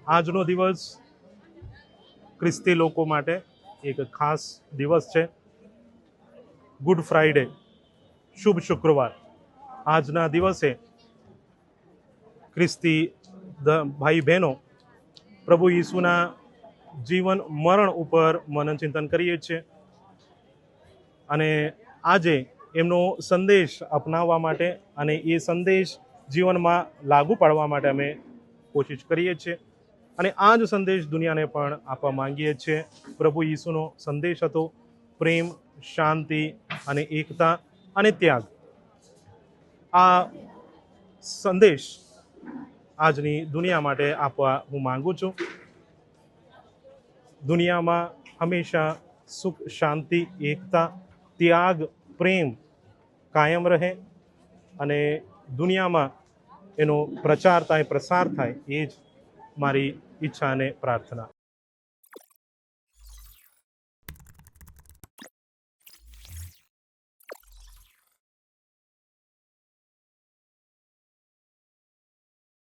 આજનો દિવસ ખ્રિસ્તી લોકો માટે એક ખાસ દિવસ છે। ગુડ ફ્રાઈડે, શુભ શુક્રવાર। આજના દિવસે ખ્રિસ્તી ભાઈ બહેનો પ્રભુ ઈસુના જીવન મરણ ઉપર મનન ચિંતન કરીએ છીએ અને આજે એમનો સંદેશ અપનાવવા માટે અને એ સંદેશ જીવનમાં લાગુ પાડવા માટે અમે કોશિશ કરીએ છીએ અને આ જ સંદેશ દુનિયાને પણ આપવા માંગીએ છીએ। પ્રભુ ઈસુનો સંદેશ હતો પ્રેમ, શાંતિ અને એકતા અને ત્યાગ। આ સંદેશ આજની દુનિયા માટે આપવા હું માંગુ છું। દુનિયામાં હંમેશા સુખ, શાંતિ, એકતા, ત્યાગ, પ્રેમ કાયમ રહે અને દુનિયામાં એનો પ્રચાર થાય, પ્રસાર થાય, એ જ મારી ઈચ્છા અને પ્રાર્થના।